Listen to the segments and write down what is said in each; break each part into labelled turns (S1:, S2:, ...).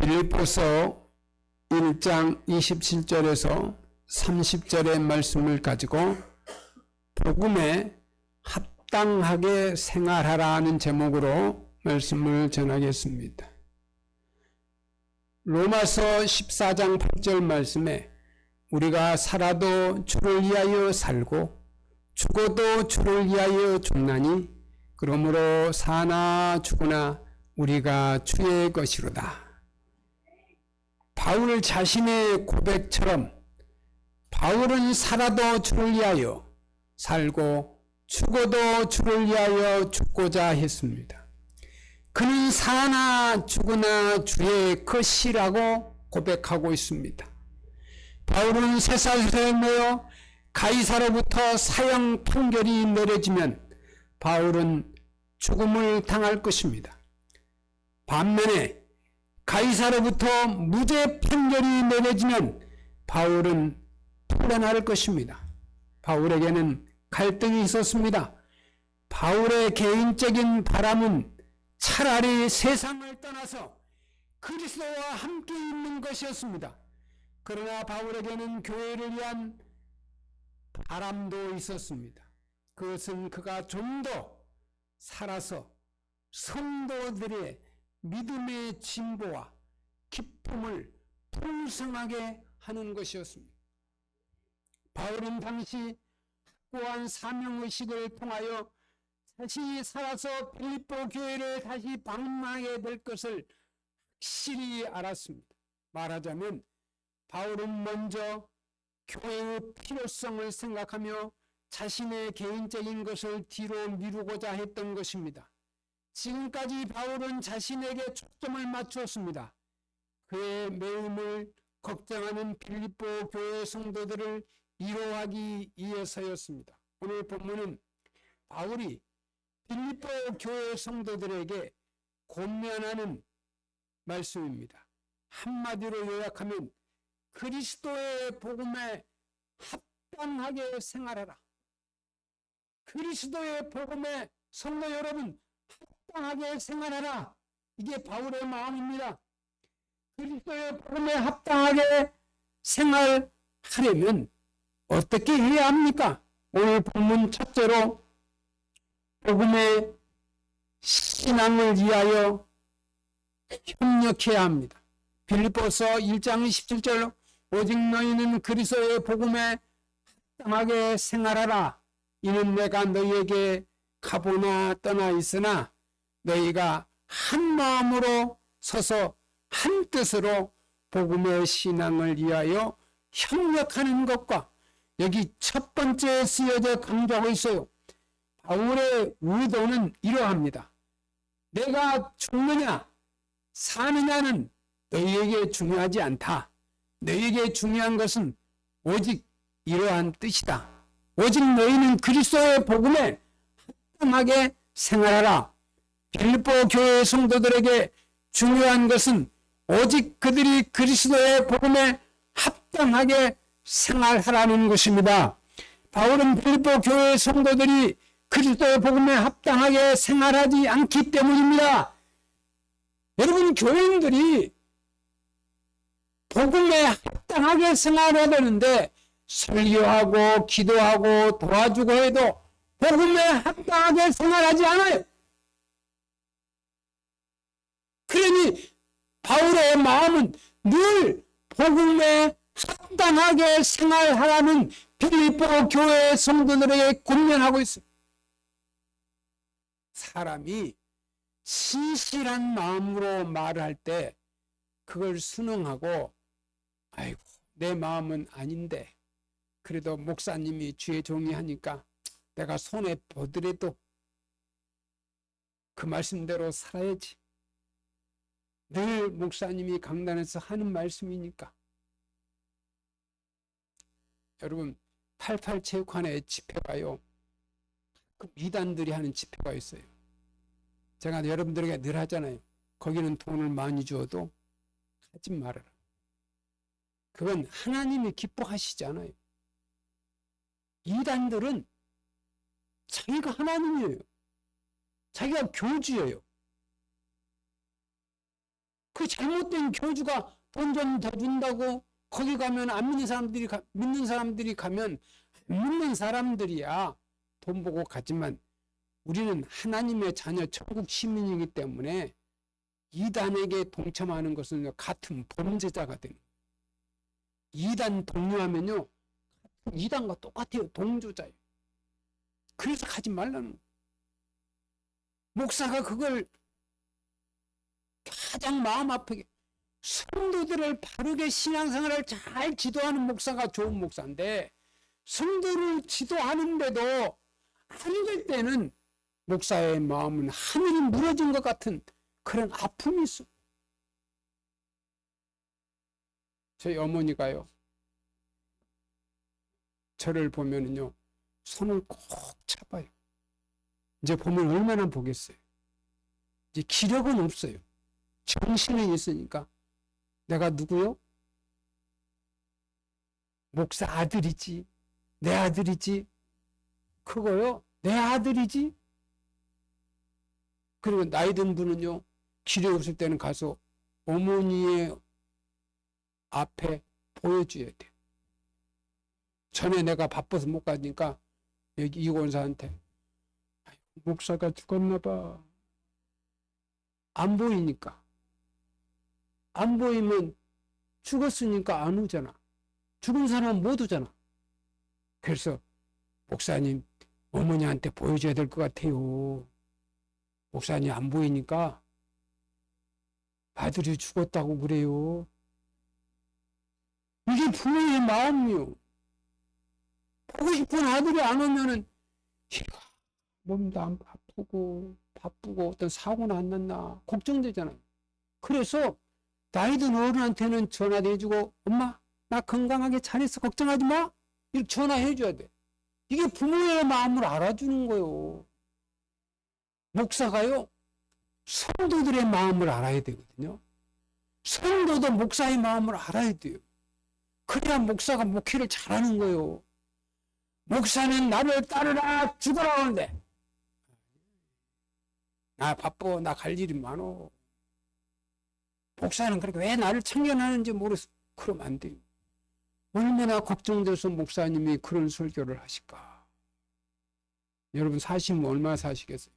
S1: 빌립보서 1장 27절에서 30절의 말씀을 가지고 복음에 합당하게 생활하라는 제목으로 말씀을 전하겠습니다. 로마서 14장 8절 말씀에 우리가 살아도 주를 위하여 살고 죽어도 주를 위하여 죽나니 그러므로 사나 죽으나 우리가 주의 것이로다. 바울 자신의 고백처럼 바울은 살아도 주를 위하여 살고 죽어도 주를 위하여 죽고자 했습니다. 그는 사나 죽으나 주의 것이라고 고백하고 있습니다. 바울은 쇠사슬에 가이사로부터 사형 판결이 내려지면 바울은 죽음을 당할 것입니다. 반면에 가이사로부터 무죄 판결이 내려지면 바울은 풀려날 것입니다. 바울에게는 갈등이 있었습니다. 바울의 개인적인 바람은 차라리 세상을 떠나서 그리스도와 함께 있는 것이었습니다. 그러나 바울에게는 교회를 위한 바람도 있었습니다. 그것은 그가 좀 더 살아서 성도들의 믿음의 진보와 기쁨을 풍성하게 하는 것이었습니다. 바울은 당시 확고한 사명의식을 통하여 자신이 살아서 빌립보 교회를 다시 방문하게 될 것을 확실히 알았습니다. 말하자면 바울은 먼저 교회의 필요성을 생각하며 자신의 개인적인 것을 뒤로 미루고자 했던 것입니다. 지금까지 바울은 자신에게 초점을 맞추었습니다. 그의 매임을 걱정하는 빌립보 교회 성도들을 위로하기 위해서였습니다. 오늘 본문은 바울이 빌립보 교회 성도들에게 권면하는 말씀입니다. 한마디로 요약하면 그리스도의 복음에 합당하게 생활하라. 그리스도의 복음에 성도 여러분 합당하게 생활하라. 이게 바울의 마음입니다. 그리스도의 복음에 합당하게 생활하려면 어떻게 해야 합니까? 오늘 본문 첫째로 복음의 신앙을 위하여 협력해야 합니다. 빌립보서 1장 17절 오직 너희는 그리스도의 복음에 합당하게 생활하라. 이는 내가 너희에게 가보나 떠나 있으나 너희가 한 마음으로 서서 한 뜻으로 복음의 신앙을 위하여 협력하는 것과 여기 첫 번째 쓰여져 강조하고 있어요. 바울의 의도는 이러합니다. 내가 죽느냐 사느냐는 너희에게 중요하지 않다. 너희에게 중요한 것은 오직 이러한 뜻이다. 오직 너희는 그리스도의 복음에 합당하게 생활하라. 빌립보 교회 성도들에게 중요한 것은 오직 그들이 그리스도의 복음에 합당하게 생활하라는 것입니다. 바울은 빌립보 교회 성도들이 그리스도의 복음에 합당하게 생활하지 않기 때문입니다. 여러분, 교인들이 복음에 합당하게 생활해야 되는데 설교하고 기도하고 도와주고 해도 복음에 합당하게 생활하지 않아요. 그러니 바울의 마음은 늘 복음에 합당하게 생활하라는 빌립보 교회 성도들에게 권면하고 있습니다. 사람이 신실한 마음으로 말할 때 그걸 순응하고 아이고 내 마음은 아닌데 그래도 목사님이 주의 종이 하니까 내가 손에 보더라도 그 말씀대로 살아야지. 늘 목사님이 강단에서 하는 말씀이니까. 여러분 88 체육관에 집회가요. 그 이단들이 하는 집회가 있어요. 제가 여러분들에게 늘 하잖아요. 거기는 돈을 많이 주어도 하지 말아라. 그건 하나님이 기뻐하시지 않아요. 이단들은 자기가 하나님이에요. 자기가 교주예요. 그 잘못된 교주가 돈 좀 더 준다고 거기 가면 안 믿는 사람들이 믿는 사람들이 가면 안 믿는 사람들이야 돈 보고 가지만 우리는 하나님의 자녀 천국 시민이기 때문에 이단에게 동참하는 것은 같은 범죄자가 되는 거예요. 이단 동료하면요 이단과 똑같아요. 동조자예요. 그래서 가지 말라는 거예요. 목사가 그걸 가장 마음 아프게 성도들을 바르게 신앙생활을 잘 지도하는 목사가 좋은 목사인데 성도를 지도하는데도 안 될 때는 목사의 마음은 하늘이 무너진 것 같은 그런 아픔이 있어. 저희 어머니가요 저를 보면은요 손을 꼭 잡아요. 이제 보면 얼마나 보겠어요. 이제 기력은 없어요. 정신은 있으니까 내가 누구요? 목사 아들이지. 내 아들이지. 그거요. 내 아들이지. 그리고 나이 든 분은요. 기력 없을 때는 가서 어머니의 앞에 보여줘야 돼. 전에 내가 바빠서 못 가니까 여기 이 권사한테 목사가 죽었나 봐. 안 보이니까. 안 보이면 죽었으니까 안 오잖아. 죽은 사람은 못 오잖아. 그래서 목사님 어머니한테 보여줘야 될 것 같아요. 목사님 안 보이니까 아들이 죽었다고 그래요. 이게 부모의 마음이요. 보고 싶은 아들이 안 오면은 얘가 몸도 안 아프고 바쁘고 어떤 사고는 안 났나 걱정되잖아요. 그래서 나이 든 어른한테는 전화도 해주고 엄마 나 건강하게 잘했어 걱정하지 마 이렇게 전화해 줘야 돼. 이게 부모의 마음을 알아주는 거예요. 목사가요 성도들의 마음을 알아야 되거든요. 성도도 목사의 마음을 알아야 돼요. 그래야 목사가 목회를 잘하는 거예요. 목사는 나를 따르라 죽어라 하는데 나 바빠 나 갈 일이 많어. 목사는 그렇게 왜 나를 참견하는지 모르겠어. 그러면 안 돼요. 얼마나 걱정돼서 목사님이 그런 설교를 하실까. 여러분 사시면 얼마나 사시겠어요.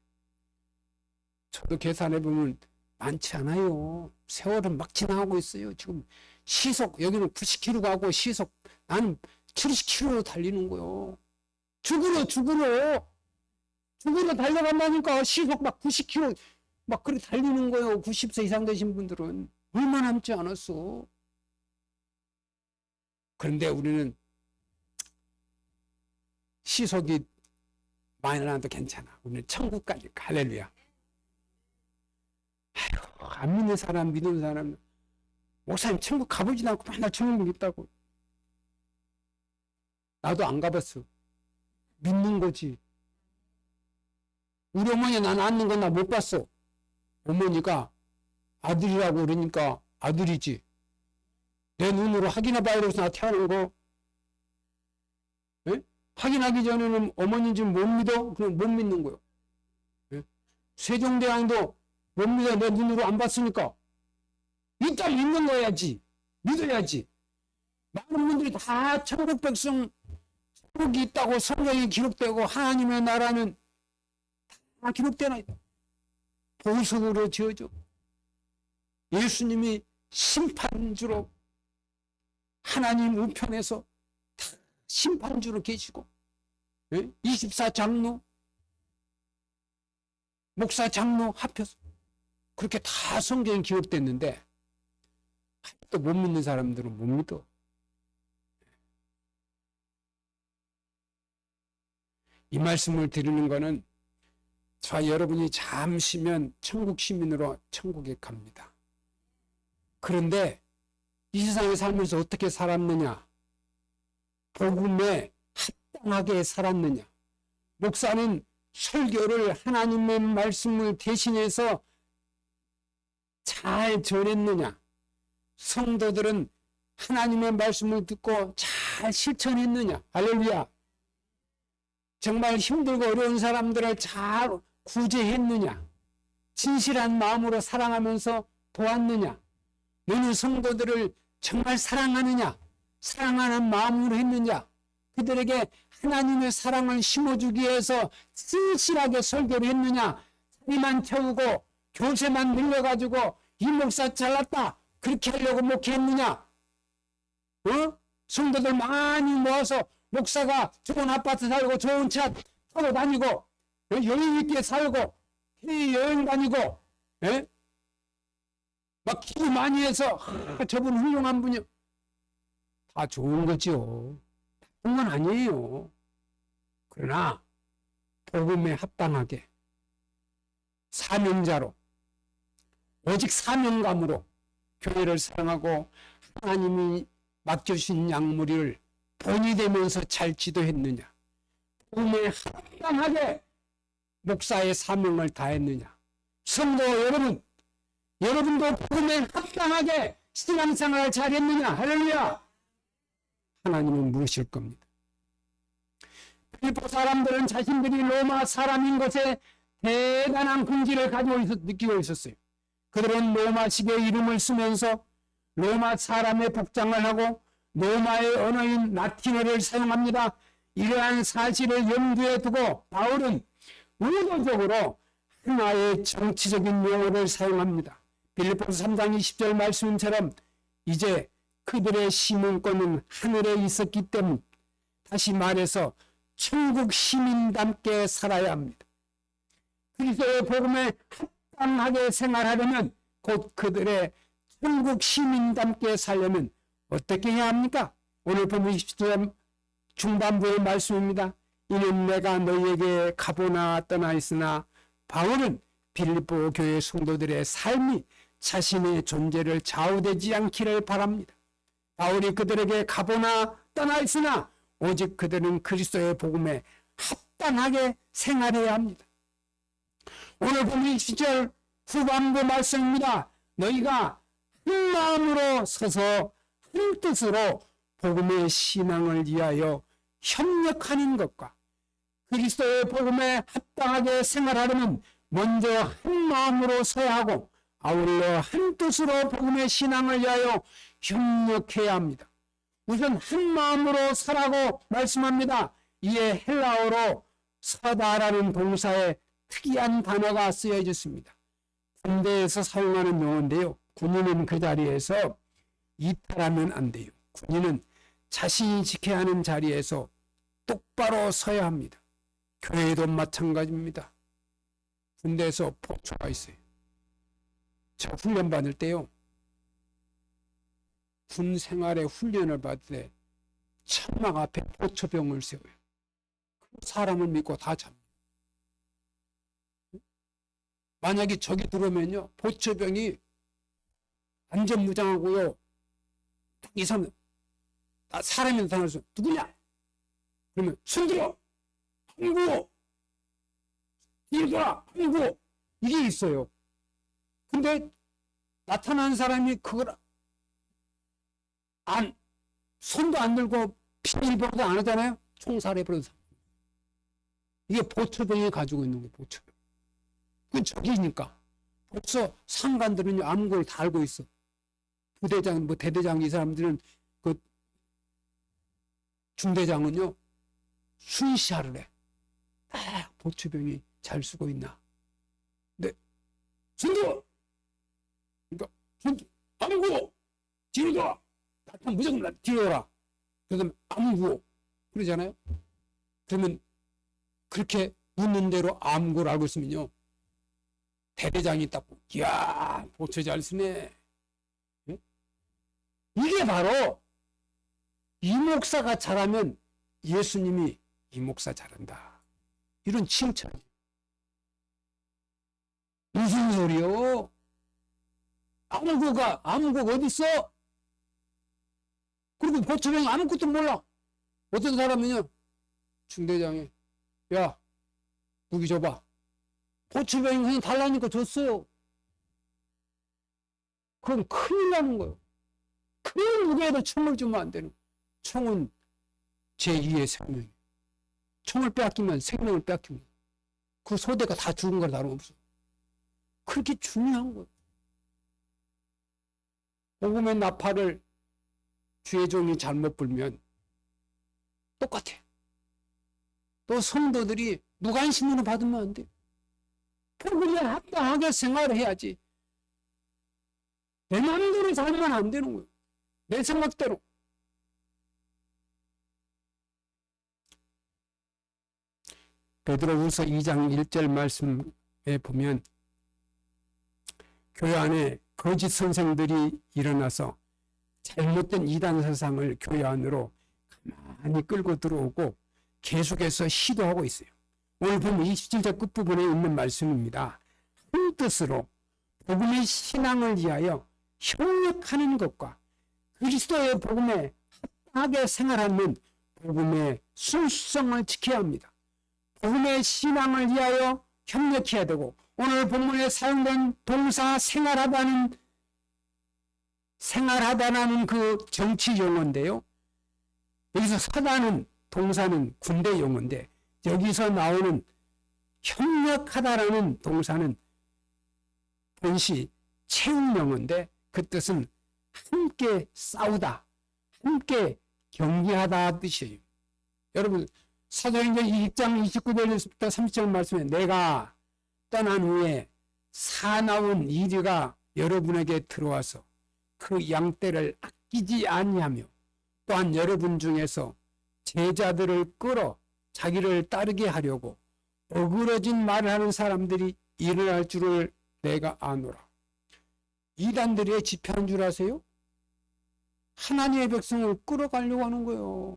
S1: 저도 계산해보면 많지 않아요. 세월은 막 지나가고 있어요. 지금 시속 여기는 90km 가고 시속 나는 70km로 달리는 거요. 죽으러 달려간다니까 시속 막 90km 막 그렇게 달리는 거예요. 90세 이상 되신 분들은 얼마 남지 않았어. 그런데 우리는 시속이 많이 나도 괜찮아. 우리는 천국 가니까 할렐루야. 아이고 안 믿는 사람 믿는 사람 목사님 천국 가보지도 않고 맨날 천국 있다고. 나도 안 가봤어. 믿는 거지. 우리 어머니 나 낳는 건 나 못 봤어. 어머니가 아들이라고 그러니까 아들이지. 내 눈으로 확인해 봐야 돼서 나 태어난 거. 에? 확인하기 전에는 어머니인지 못 믿어? 그럼 못 믿는 거예요. 에? 세종대왕도 못 믿어. 내 눈으로 안 봤으니까. 일단 믿는 거야지. 믿어야지. 많은 분들이 다 천국 백성 천국이 있다고 성경에 기록되고 하나님의 나라는 다 기록되나 보석으로 지어져. 예수님이 심판주로 하나님 우편에서 다 심판주로 계시고 24장로 목사 장로 합해서 그렇게 다 성경에 기록됐는데 또 못 믿는 사람들은 못 믿어. 이 말씀을 드리는 거는 저와 여러분이 잠시면 천국 시민으로 천국에 갑니다. 그런데 이 세상에 살면서 어떻게 살았느냐? 복음에 합당하게 살았느냐? 목사는 설교를 하나님의 말씀을 대신해서 잘 전했느냐? 성도들은 하나님의 말씀을 듣고 잘 실천했느냐? 할렐루야! 정말 힘들고 어려운 사람들을 잘 구제했느냐? 진실한 마음으로 사랑하면서 도왔느냐? 너는 성도들을 정말 사랑하느냐? 사랑하는 마음으로 했느냐? 그들에게 하나님의 사랑을 심어주기 위해서 진실하게 설교를 했느냐? 자리만 태우고 교세만 늘려가지고 이 목사 잘났다 그렇게 하려고 목회했느냐? 성도들 많이 모아서 목사가 좋은 아파트 살고 좋은 차 타고 다니고 여유 있게 살고 여행 다니고 막 기도 많이 해서 저분 훌륭한 분이요. 다 좋은 거죠. 나쁜 건 아니에요. 그러나 복음에 합당하게 사명자로 오직 사명감으로 교회를 사랑하고 하나님이 맡겨주신 양무리를 본이 되면서 잘 지도했느냐, 복음에 합당하게 목사의 사명을 다했느냐. 성도 여러분, 여러분도 복음에 합당하게 신앙생활을 잘했느냐. 할렐루야. 하나님은 물으실 겁니다. 필리포 사람들은 자신들이 로마 사람인 것에 대단한 긍지를 느끼고 있었어요. 그들은 로마식의 이름을 쓰면서 로마 사람의 복장을 하고 로마의 언어인 라틴어를 사용합니다. 이러한 사실을 염두에 두고 바울은 의도적으로 하나의 정치적인 용어를 사용합니다. 빌립보서 3장 20절 말씀처럼 이제 그들의 시민권은 하늘에 있었기 때문, 다시 말해서 천국 시민답게 살아야 합니다. 그리스도의 복음에 합당하게 생활하려면, 곧 그들의 천국 시민답게 살려면 어떻게 해야 합니까? 오늘 본문 20절 중반부의 말씀입니다. 이는 내가 너희에게 가보나 떠나 있으나, 바울은 빌립보 교회 성도들의 삶이 자신의 존재를 좌우되지 않기를 바랍니다. 바울이 그들에게 가보나 떠나 있으나 오직 그들은 그리스도의 복음에 합당하게 생활해야 합니다. 오늘 본문 20절 후반부 말씀입니다. 너희가 한 마음으로 서서 한 뜻으로 복음의 신앙을 위하여 협력하는 것과 그리스도의 복음에 합당하게 생활하려면 먼저 한 마음으로 서야 하고 아울러 한 뜻으로 복음의 신앙을 위하여 협력해야 합니다. 우선 한 마음으로 서라고 말씀합니다. 이에 헬라어로 서다라는 동사에 특이한 단어가 쓰여져 있습니다. 군대에서 사용하는 용어인데요. 군인은 그 자리에서 이탈하면 안 돼요. 군인은 자신이 지켜야 하는 자리에서 똑바로 서야 합니다. 교회도 마찬가지입니다. 군대에서 보초가 있어요. 저 훈련 받을 때요, 군 생활의 훈련을 받을 때 천막 앞에 보초병을 세워요. 사람을 믿고 다 잡니다. 만약에 적이 들어오면요, 보초병이 안전무장하고요, 이 사람 사람이 나타나서 누구냐? 그러면 손들어! 아이고! 뒤로 돌아! 아이고! 이게 있어요. 근데 나타난 사람이 그걸 손도 안 들고 비밀번호도 안 하잖아요. 총살해버려서. 이게 보초병이 가지고 있는 거예요. 보초병. 그건 적이니까. 벌써 상관들은 암골 다 알고 있어. 부대장, 대대장 이 사람들은 그 중대장은요 순시하를 해. 보초병이 잘 쓰고 있나. 근데 손들어! 그러니까 아무고 뒤로 돌아. 나타나면 무조건 뒤로 돌아. 그러면 아무고 그러잖아요. 그러면 그렇게 묻는 대로 아무고를 알고 있으면요, 대대장이 딱 이야 보초 잘 쓰네. 이게 바로 이 목사가 잘하면 예수님이 이 목사 잘한다, 이런 칭찬이에요. 무슨 소리요? 아무고가 어디 있어? 그리고 보초병이 아무것도 몰라. 어떤 사람은요, 중대장이 야 무기 줘봐. 보초병이 그냥 달라니까 줬어요. 그럼 큰일 나는 거예요. 그 무게에도 총을 주면 안 되는 거예요. 총은 제2의 생명이에요. 총을 빼앗기면 생명을 빼앗깁니다. 그 소대가 다 죽은 걸 다름없어. 그렇게 중요한 거예요. 복음의 나팔을 주의 종이 잘못 불면 똑같아. 또 성도들이 무관심으로 받으면 안 돼. 복음에 합당하게 생활을 해야지. 내 마음대로 살면 안 되는 거예요. 내 생각대로. 베드로후서 2장 1절 말씀에 보면 교회 안에 거짓 선생들이 일어나서 잘못된 이단 세상을 교회 안으로 가만히 끌고 들어오고 계속해서 시도하고 있어요. 오늘 보면 27절 끝부분에 있는 말씀입니다. 한 뜻으로 복음의 신앙을 위하여 협력하는 것과 그리스도의 복음에 합당하게 생활하는 복음의 순수성을 지켜야 합니다. 복음의 신앙을 위하여 협력해야 되고, 오늘 본문에 사용된 동사 생활하다라는 그 정치 용어인데요. 여기서 사다는 동사는 군대 용어인데, 여기서 나오는 협력하다라는 동사는 본시 채용 용어인데, 그 뜻은 함께 싸우다, 함께 경기하다 뜻이에요. 여러분, 사도행전 20장 29절부터 30절 말씀에 내가 떠난 후에 사나운 이리가 여러분에게 들어와서 그 양떼를 아끼지 아니하며, 또한 여러분 중에서 제자들을 끌어 자기를 따르게 하려고 어그러진 말을 하는 사람들이 일어날 줄을 내가 아노라. 이단들의 집회한 줄 아세요? 하나님의 백성을 끌어가려고 하는 거예요.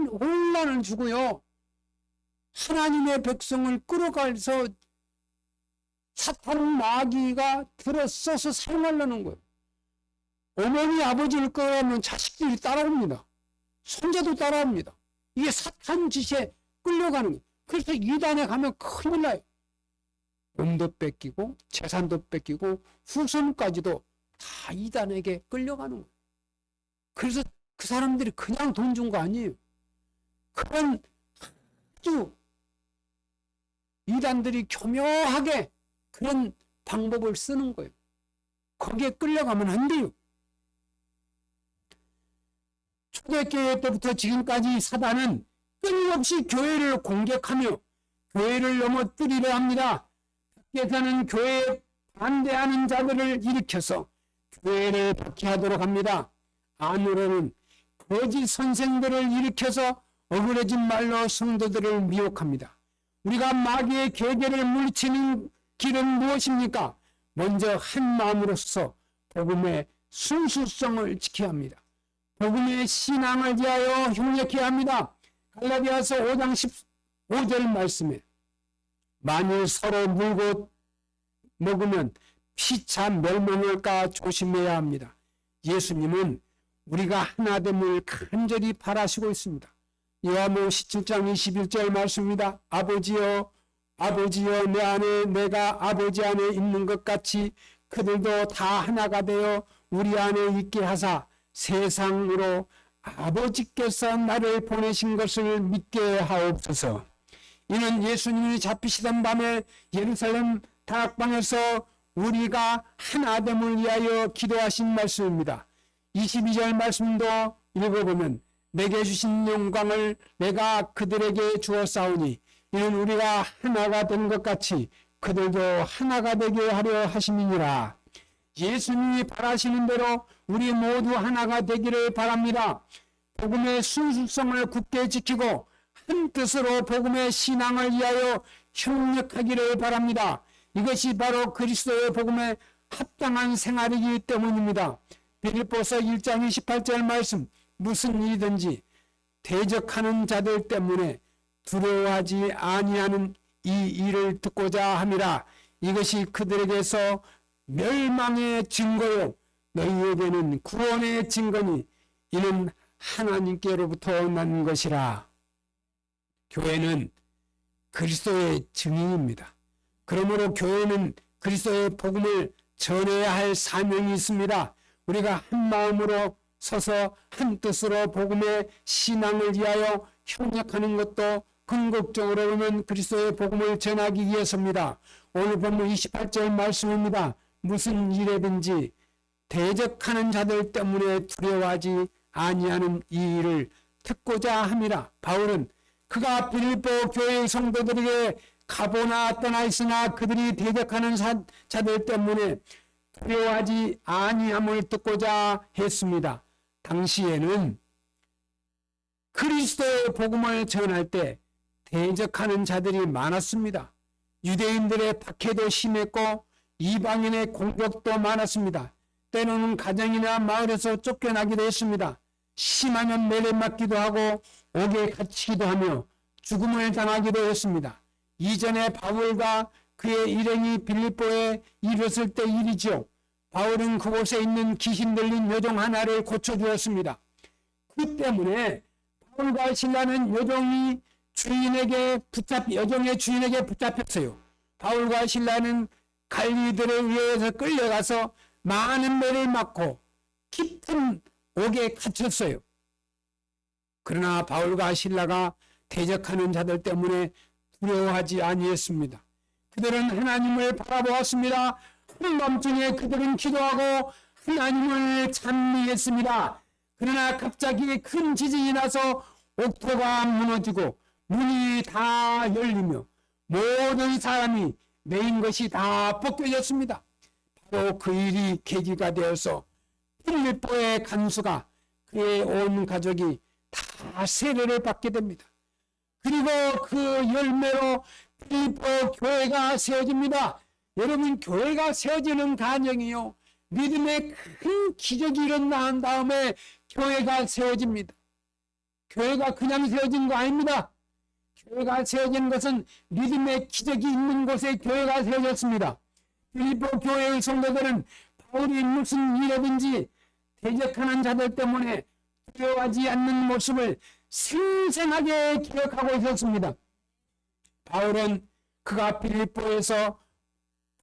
S1: 혼란을 주고요. 하나님의 백성을 끌어가서 사탄 마귀가 들어서서 사용하려는 거예요. 어머니 아버지를 끌어가면 자식들이 따라옵니다. 손자도 따라옵니다. 이게 사탄 짓에 끌려가는 거예요. 그래서 이단에 가면 큰일 나요. 몸도 뺏기고 재산도 뺏기고 후손까지도 다 이단에게 끌려가는 거예요. 그래서 그 사람들이 그냥 돈 준 거 아니에요. 그런 아주 이단들이 교묘하게 그런 방법을 쓰는 거예요. 거기에 끌려가면 안 돼요. 초대교회 때부터 지금까지 사단은 끊임없이 교회를 공격하며 교회를 넘어뜨리려 합니다. 밖에서는 교회에 반대하는 자들을 일으켜서 교회를 박해하도록 합니다. 안으로는 거짓 선생들을 일으켜서 어그러진 말로 성도들을 미혹합니다. 우리가 마귀의 계계를 물리치는 길은 무엇입니까? 먼저 한 마음으로 서서 복음의 순수성을 지켜야 합니다. 복음의 신앙을 위하여 협력해야 합니다. 갈라디아서 5장 15절 말씀에 만일 서로 물고 먹으면 피차 멸망할까 조심해야 합니다. 예수님은 우리가 하나됨을 간절히 바라시고 있습니다. 요한복음 17장 21절 말씀입니다. 아버지여 내 안에 내가 아버지 안에 있는 것 같이 그들도 다 하나가 되어 우리 안에 있게 하사 세상으로 아버지께서 나를 보내신 것을 믿게 하옵소서. 이는 예수님이 잡히시던 밤에 예루살렘 다락방에서 우리가 하나됨을 위하여 기도하신 말씀입니다. 22절 말씀도 읽어보면 내게 주신 영광을 내가 그들에게 주었사오니 이는 우리가 하나가 된 것 같이 그들도 하나가 되게 하려 하심이니라. 예수님이 바라시는 대로 우리 모두 하나가 되기를 바랍니다. 복음의 순수성을 굳게 지키고 한 뜻으로 복음의 신앙을 위하여 협력하기를 바랍니다. 이것이 바로 그리스도의 복음에 합당한 생활이기 때문입니다. 빌립보서 1장 28절 말씀, 무슨 일이든지 대적하는 자들 때문에 두려워하지 아니하는 이 일을 듣고자 함이라. 이것이 그들에게서 멸망의 증거요 너희에게는 구원의 증거니 이는 하나님께로부터 난 것이라. 교회는 그리스도의 증인입니다. 그러므로 교회는 그리스도의 복음을 전해야 할 사명이 있습니다. 우리가 한 마음으로 서서 한 뜻으로 복음의 신앙을 위하여 협력하는 것도 궁극적으로 보면 그리스도의 복음을 전하기 위해서입니다. 오늘 본문 28절 말씀입니다. 무슨 일이든지 대적하는 자들 때문에 두려워하지 아니하는 이 일을 듣고자 함이라. 바울은 그가 빌립보 교회의 성도들에게 가보나 떠나 있으나 그들이 대적하는 자들 때문에 두려워하지 아니함을 듣고자 했습니다. 당시에는 그리스도의 복음을 전할 때 대적하는 자들이 많았습니다. 유대인들의 박해도 심했고 이방인의 공격도 많았습니다. 때로는 가정이나 마을에서 쫓겨나기도 했습니다. 심하면 매를 맞기도 하고 옥에 갇히기도 하며 죽음을 당하기도 했습니다. 이전에 바울과 그의 일행이 빌립보에 이르렀을 때 일이지요. 바울은 그곳에 있는 귀신 들린 여종 하나를 고쳐주었습니다. 그 때문에 바울과 신라는 여종의 주인에게 붙잡혔어요. 바울과 신라는 관리들에 의해서 끌려가서 많은 매를 맞고 깊은 옥에 갇혔어요. 그러나 바울과 신라가 대적하는 자들 때문에 두려워하지 아니했습니다. 그들은 하나님을 바라보았습니다. 한밤중에 그들은 기도하고 하나님을 찬미했습니다. 그러나 갑자기 큰 지진이 나서 옥토가 무너지고 문이 다 열리며 모든 사람이 매인 것이 다 벗겨졌습니다. 바로 그 일이 계기가 되어서 빌립보의 간수가 그의 온 가족이 다 세례를 받게 됩니다. 그리고 그 열매로 빌립보 교회가 세워집니다. 여러분, 교회가 세워지는 과정이요, 믿음의 큰 기적이 일어난 다음에 교회가 세워집니다. 교회가 그냥 세워진 거 아닙니다. 교회가 세워진 것은 믿음의 기적이 있는 곳에 교회가 세워졌습니다. 빌립보 교회의 성도들은 바울이 무슨 일이든지 대적하는 자들 때문에 두려워하지 않는 모습을 생생하게 기억하고 있었습니다. 바울은 그가 빌립보에서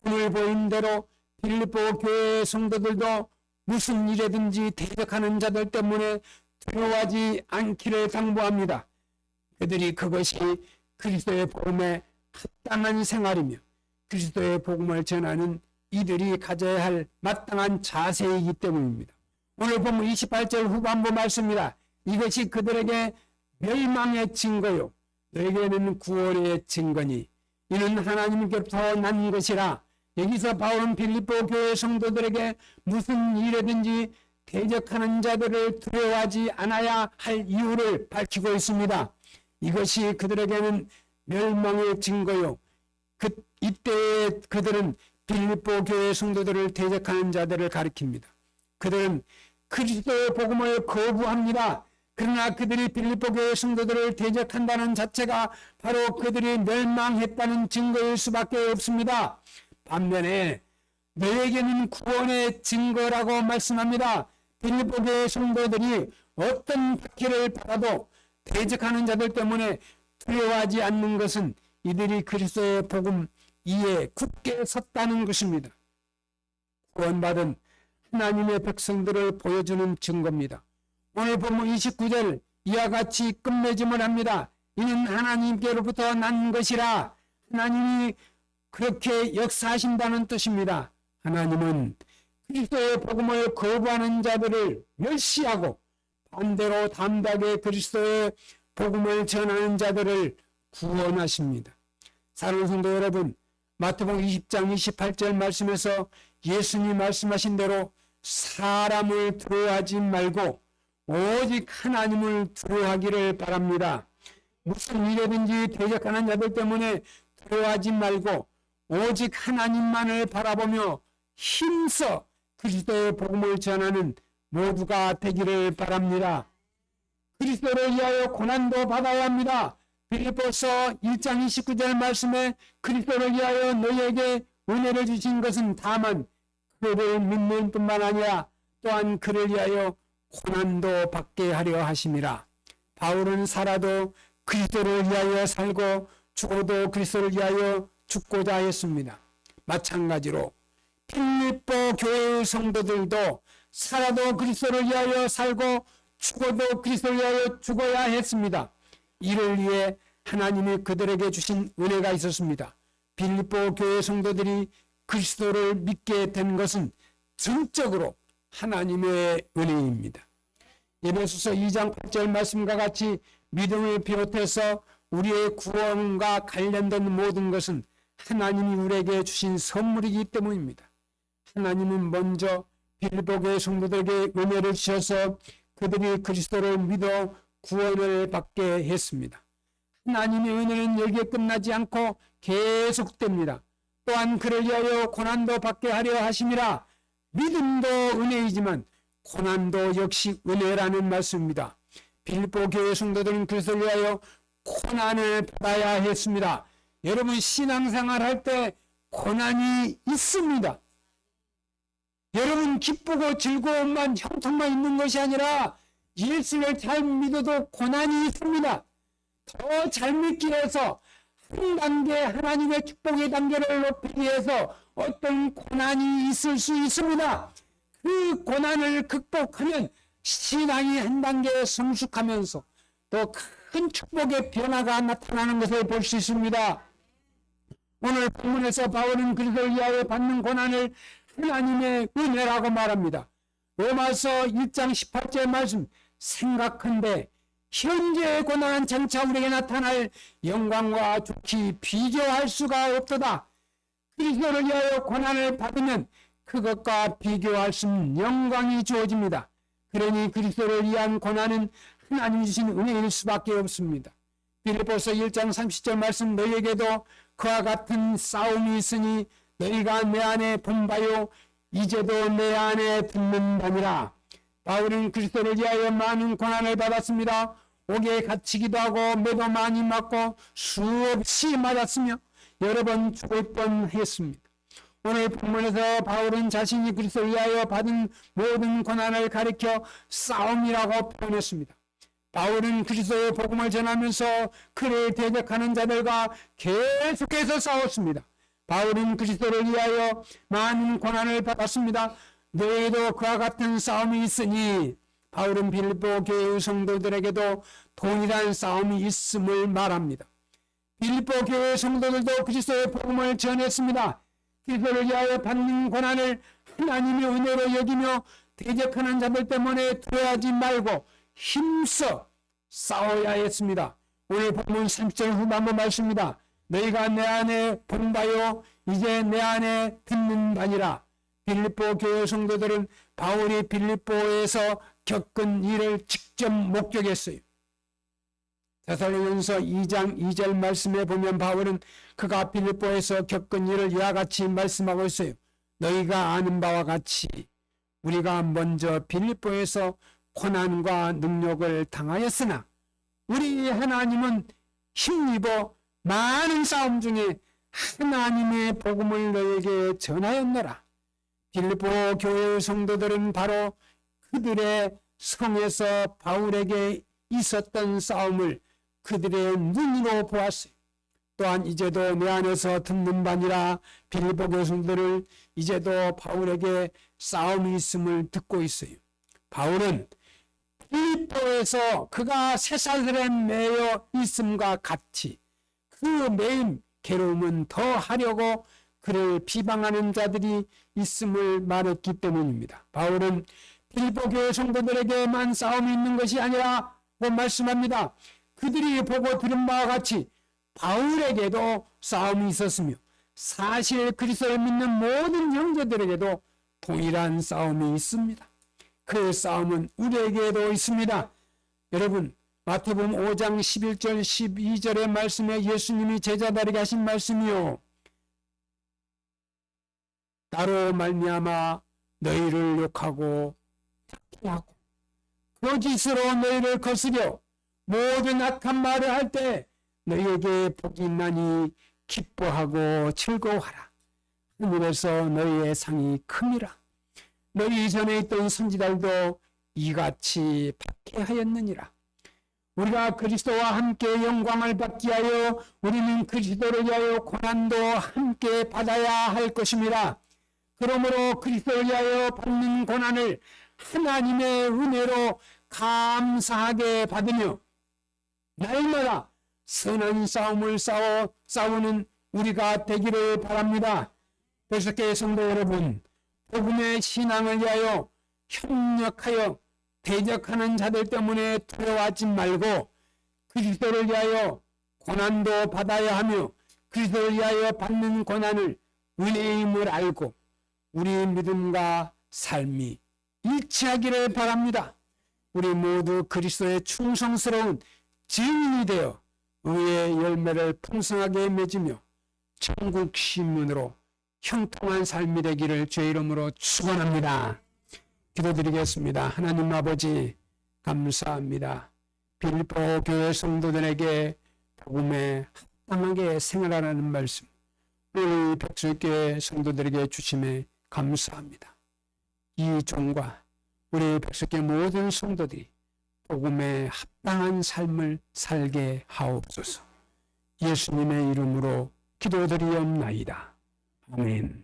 S1: 오늘 보인 대로 빌립보 교회의 성도들도 무슨 일이든지 대적하는 자들 때문에 두려워하지 않기를 당부합니다. 그들이 그것이 그리스도의 복음에 합당한 생활이며 그리스도의 복음을 전하는 이들이 가져야 할 마땅한 자세이기 때문입니다. 오늘 보면 28절 후반부 말씀입니다. 이것이 그들에게 멸망의 증거요 너에게는 구원의 증거니 이는 하나님께로부터 난 것이라. 여기서 바울은 빌립보 교회 성도들에게 무슨 일이든지 대적하는 자들을 두려워하지 않아야 할 이유를 밝히고 있습니다. 이것이 그들에게는 멸망의 증거요. 이때에 그들은 빌립보 교회 성도들을 대적하는 자들을 가리킵니다. 그들은 그리스도의 복음을 거부합니다. 그러나 그들이 빌립보 교회 성도들을 대적한다는 자체가 바로 그들이 멸망했다는 증거일 수밖에 없습니다. 반면에 너에게는 구원의 증거라고 말씀합니다. 빌립보 교회 성도들이 어떤 박해를 받아도 대적하는 자들 때문에 두려워하지 않는 것은 이들이 그리스도의 복음 이에 굳게 섰다는 것입니다. 구원받은 하나님의 백성들을 보여주는 증거입니다. 오늘 본문 29절 이와 같이 끝맺음을 합니다. 이는 하나님께로부터 난 것이라. 하나님이 그렇게 역사하신다는 뜻입니다. 하나님은 그리스도의 복음을 거부하는 자들을 멸시하고 반대로 담대하게 그리스도의 복음을 전하는 자들을 구원하십니다. 사랑하는 성도 여러분, 마태복음 20장 28절 말씀에서 예수님이 말씀하신 대로 사람을 두려워하지 말고 오직 하나님을 두려워하기를 바랍니다. 무슨 일이든지 대적하는 자들 때문에 두려워하지 말고 오직 하나님만을 바라보며 힘써 그리스도의 복음을 전하는 모두가 되기를 바랍니다. 그리스도를 위하여 고난도 받아야 합니다. 빌립보서 1장 29절 말씀에 그리스도를 위하여 너희에게 은혜를 주신 것은 다만 그를 믿는 뿐만 아니라 또한 그를 위하여 고난도 받게 하려 하심이라. 바울은 살아도 그리스도를 위하여 살고 죽어도 그리스도를 위하여 죽고자 했습니다. 마찬가지로 빌립보 교회의 성도들도 살아도 그리스도를 위하여 살고 죽어도 그리스도를 위하여 죽어야 했습니다. 이를 위해 하나님이 그들에게 주신 은혜가 있었습니다. 빌립보 교회 성도들이 그리스도를 믿게 된 것은 전적으로 하나님의 은혜입니다. 에베소서 2장 8절 말씀과 같이 믿음을 비롯해서 우리의 구원과 관련된 모든 것은 하나님이 우리에게 주신 선물이기 때문입니다. 하나님은 먼저 빌립보교회 성도들에게 은혜를 주셔서 그들이 그리스도를 믿어 구원을 받게 했습니다. 하나님의 은혜는 여기에 끝나지 않고 계속됩니다. 또한 그를 위하여 고난도 받게 하려 하심이라. 믿음도 은혜이지만 고난도 역시 은혜라는 말씀입니다. 빌립보 교회 성도들은 그리스도를 위하여 고난을 받아야 했습니다. 여러분, 신앙생활 할 때 고난이 있습니다. 여러분, 기쁘고 즐거움만 형통만 있는 것이 아니라 예수를 잘 믿어도 고난이 있습니다. 더 잘 믿기 위해서 한 단계 하나님의 축복의 단계를 높이기 위해서 어떤 고난이 있을 수 있습니다. 그 고난을 극복하면 신앙이 한 단계 성숙하면서 또 큰 축복의 변화가 나타나는 것을 볼 수 있습니다. 오늘 본문에서 바울은 그리스도를 위하여 받는 고난을 하나님의 은혜라고 말합니다. 로마서 1장 18절 말씀, 생각한데 현재의 고난은 장차 우리에게 나타날 영광과 좋기 비교할 수가 없도다. 그리스도를 위하여 고난을 받으면 그것과 비교할 수 없는 영광이 주어집니다. 그러니 그리스도를 위한 고난은 하나님이 주신 은혜일 수밖에 없습니다. 빌립보서 1장 30절 말씀, 너희에게도 그와 같은 싸움이 있으니 너희가 내 안에 본 바요 이제도 내 안에 듣는다니라. 바울은 그리스도를 위하여 많은 고난을 받았습니다. 옥에 갇히기도 하고 매도 많이 맞고 수없이 맞았으며 여러 번 죽을 뻔했습니다. 오늘 본문에서 바울은 자신이 그리스도를 위하여 받은 모든 고난을 가리켜 싸움이라고 표현했습니다. 바울은 그리스도의 복음을 전하면서 그를 대적하는 자들과 계속해서 싸웠습니다. 바울은 그리스도를 위하여 많은 고난을 받았습니다. 너희도 그와 같은 싸움이 있으니, 바울은 빌립보 교회의 성도들에게도 동일한 싸움이 있음을 말합니다. 빌립보 교회의 성도들도 그리스도의 복음을 전했습니다. 그리스도를 위하여 받는 고난을 하나님의 은혜로 여기며 대적하는 자들 때문에 두려워하지 말고 힘써 싸워야 했습니다. 오늘 본문 30절 후반부 말씀입니다. 너희가 내 안에 본 바요 이제 내 안에 듣는 바니라. 빌립보 교회 성도들은 바울이 빌립보에서 겪은 일을 직접 목격했어요. 데살로니가서 2장 2절 말씀에 보면 바울은 그가 빌립보에서 겪은 일을 이와 같이 말씀하고 있어요. 너희가 아는 바와 같이 우리가 먼저 빌립보에서 고난과 능력을 당하였으나 우리 하나님은 힘입어 많은 싸움 중에 하나님의 복음을 너에게 전하였노라. 빌립보 교회의 성도들은 바로 그들의 성에서 바울에게 있었던 싸움을 그들의 눈으로 보았어요. 또한 이제도 내 안에서 듣는 바니라. 빌립보 교회 성도들 이제도 바울에게 싸움이 있음을 듣고 있어요. 바울은 빌립보에서 그가 쇠사슬에 매여 있음과 같이 그 매임 괴로움은 더 하려고 그를 비방하는 자들이 있음을 말했기 때문입니다. 바울은 빌립보 교회 성도들에게만 싸움이 있는 것이 아니라 말씀합니다. 그들이 보고 들은 바와 같이 바울에게도 싸움이 있었으며 사실 그리스도를 믿는 모든 형제들에게도 동일한 싸움이 있습니다. 그 싸움은 우리에게도 있습니다. 여러분, 마태복음 5장 11절 12절의 말씀에 예수님이 제자들에게 하신 말씀이요, 나로 말미암아 너희를 욕하고 탁하고 거짓으로 너희를 거스려 모든 악한 말을 할 때 너희에게 복이 있나니 기뻐하고 즐거워하라. 하늘에서 너희의 상이 큼이라. 너희 전에 있던 선지자들도 이같이 박해하였느니라. 우리가 그리스도와 함께 영광을 받기 위하여 우리는 그리스도를 위하여 고난도 함께 받아야 할 것입니다. 그러므로 그리스도를 위하여 받는 고난을 하나님의 은혜로 감사하게 받으며 날마다 선한 싸움을 싸우는 우리가 되기를 바랍니다. 배석교회 성도 여러분, 복음의 신앙을 위하여 협력하여 대적하는 자들 때문에 두려워하지 말고 그리스도를 위하여 고난도 받아야 하며 그리스도를 위하여 받는 고난을 은혜임을 알고 우리 믿음과 삶이 일치하기를 바랍니다. 우리 모두 그리스도의 충성스러운 증인이 되어 의의 열매를 풍성하게 맺으며 천국 시민으로 형통한 삶이 되기를 주의 이름으로 축원합니다. 기도드리겠습니다. 하나님 아버지 감사합니다. 빌립보 교회 성도들에게 복음에 합당하게 생활하라는 말씀 우리 백설교회 성도들에게 주심에 감사합니다. 이 종과 우리 백설교회 모든 성도들이 복음에 합당한 삶을 살게 하옵소서. 예수님의 이름으로 기도드리옵나이다. 아멘.